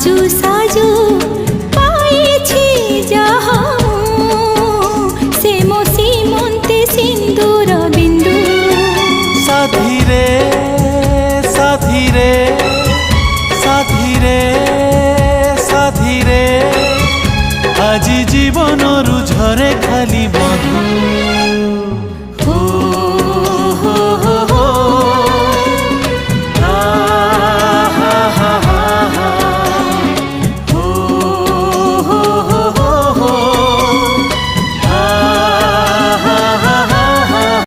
साजु साजु पाइछि जहा से मो सीमंते सिंदूर बिंदु। साथी रे साथी रे साथी रे साथी रे আজি জীবনরু ঝরে খালি